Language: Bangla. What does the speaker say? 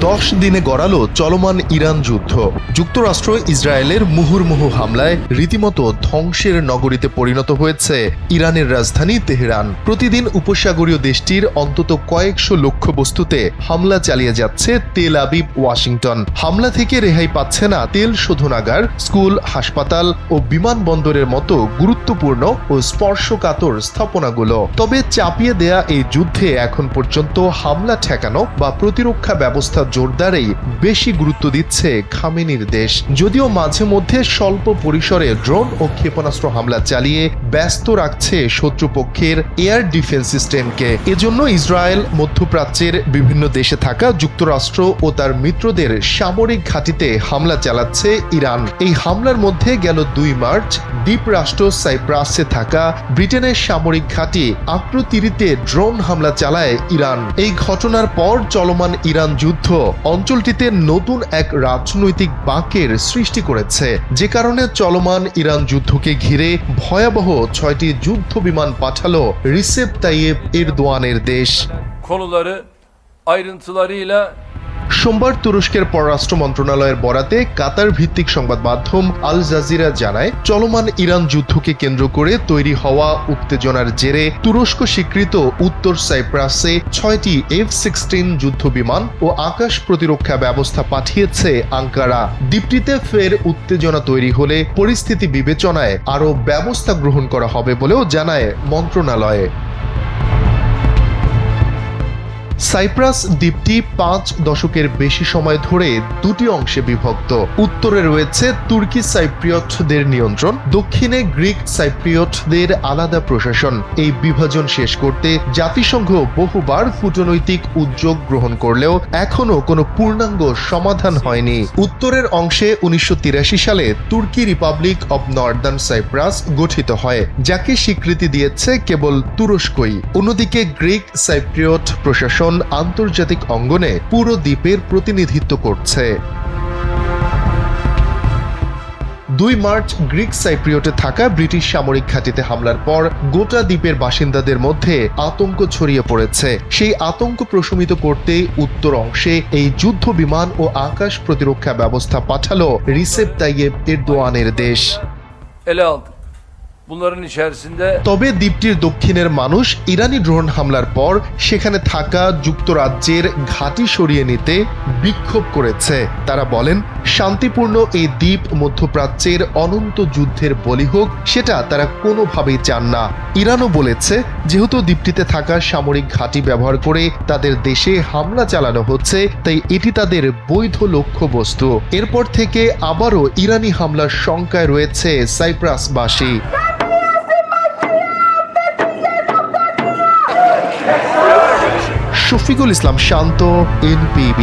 10 দিনে গড়ালো চলমান ইরান যুদ্ধ। যুক্তরাষ্ট্র ইসরায়েলের মুহুর্মুহু হামলায় রীতিমতো ধ্বংসের নগরীতে পরিণত হয়েছে ইরানের রাজধানী তেহরান। প্রতিদিন উপসাগরীয় দেশটির অন্তত কয়েকশো লক্ষ্যবস্তুতে হামলা চালিয়ে যাচ্ছে তেল আবিব ওয়াশিংটন। হামলা থেকে রেহাই পাচ্ছে না তেল শোধনাগার, স্কুল, হাসপাতাল ও বিমানবন্দরের মতো গুরুত্বপূর্ণ ও স্পর্শকাতর স্থাপনাগুলো। তবে চাপিয়ে দেয়া এই যুদ্ধে এখন পর্যন্ত হামলা ঠেকানো বা প্রতিরক্ষা ব্যবস্থা জোরদারেই বেশি গুরুত্ব দিচ্ছে খামেনির দেশ। যদিও মাঝে মধ্যে স্বল্প পরিসরে ড্রোন ও ক্ষেপণাস্ত্র হামলা চালিয়ে ব্যস্ত রাখছে শত্রুপক্ষের এয়ার ডিফেন্স সিস্টেমকে। এজন্য ইসরায়েল, মধ্যপ্রাচ্যের বিভিন্ন দেশে থাকা যুক্তরাষ্ট্র ও তার মিত্রদের সামরিক ঘাঁটিতে হামলা চালাচ্ছে ইরান। এই হামলার মধ্যে গেল 2 মার্চ দ্বীপরাষ্ট্র সাইপ্রাসে থাকা ব্রিটেনের সামরিক ঘাঁটি আক্রোতিরিতে ড্রোন হামলা চালায় ইরান। এই ঘটনার পর চলমান ইরান যুদ্ধ অঞ্চলটিতে নতুন এক রাজনৈতিক বাঁকের সৃষ্টি করেছে, যে কারণে চলমান ইরান যুদ্ধকে ঘিরে ভয়াবহ 6টি যুদ্ধ বিমান পাঠালো রিসেপ তাইয়েপ এরদোয়ানের দেশ। konuları ayrıntılarıyla সোমবার তুরস্কের পররাষ্ট্র মন্ত্রণালয়ের বরাতে কাতার ভিত্তিক সংবাদ মাধ্যম আল জাজিরা জানায়, চলমান ইরান যুদ্ধকে কেন্দ্র করে তৈরি হওয়া উত্তেজনার জেরে তুরস্ক স্বীকৃত উত্তর সাইপ্রাসে 6টি F-16 যুদ্ধ বিমান ও আকাশ প্রতিরক্ষা ব্যবস্থা পাঠিয়েছে আঙ্কারা। দ্বীপটিতে ফের উত্তেজনা তৈরি হলে পরিস্থিতি বিবেচনায় আরও ব্যবস্থা গ্রহণ করা হবে বলেও জানায় মন্ত্রণালয়ে। সাইপ্রাস দ্বীপটি 5 দশকের বেশি সময় ধরে 2টি অংশে বিভক্ত। উত্তরে রয়েছে তুর্কি সাইপ্রিয়টদের নিয়ন্ত্রণ, দক্ষিণে গ্রিক সাইপ্রিয়টদের আলাদা প্রশাসন। এই বিভাজন শেষ করতে জাতিসংঘ বহুবার কূটনৈতিক উদ্যোগ গ্রহণ করলেও এখনো কোনো পূর্ণাঙ্গ সমাধান হয়নি। উত্তরের অংশে 1983 সালে তুর্কি রিপাবলিক অব নর্দার্ন সাইপ্রাস গঠিত হয়, যাকে স্বীকৃতি দিয়েছে কেবল তুরস্কই। অন্যদিকে গ্রিক সাইপ্রিয়ট প্রশাসন আন্তর্জাতিক অঙ্গনে পুরো দ্বীপের প্রতিনিধিত্ব করছে। 2 মার্চ গ্রিক সাইপ্রিয়টে থাকা ব্রিটিশ সামরিক ঘাঁটিতে হামলার পর গোটা দ্বীপের বাসিন্দাদের মধ্যে আতঙ্ক ছড়িয়ে পড়েছে। সেই আতঙ্ক প্রশমিত করতে উত্তর অংশে এই যুদ্ধ বিমান ও আকাশ প্রতিরক্ষা ব্যবস্থা পাঠালো রিসেপ তাইয়েপ এরদোয়ানের দেশ। ele aldık. Bunların içerisinde তবে দ্বীপটির দক্ষিণের মানুষ ইরানি ড্রোন হামলার পর সেখানে থাকা যুক্তরাজ্যের ঘাঁটি সরিয়ে নিতে বিক্ষোভ করেছে। তারা বলেন, শান্তিপূর্ণ এই দ্বীপ মধ্যপ্রাচ্যের অনন্ত যুদ্ধের বলি হোক, সেটা তারা কোনোভাবেই চান না। ইরানও বলেছে, যেহেতু দ্বীপটিতে থাকা সামরিক ঘাঁটি ব্যবহার করে তাদের দেশে হামলা চালানো হচ্ছে, তাই এটি তাদের বৈধ লক্ষ্যবস্তু। এরপর থেকে আবারও ইরানি হামলার শঙ্কায় রয়েছে সাইপ্রাসবাসী। শফিকুল ইসলাম শান্ত, NPB।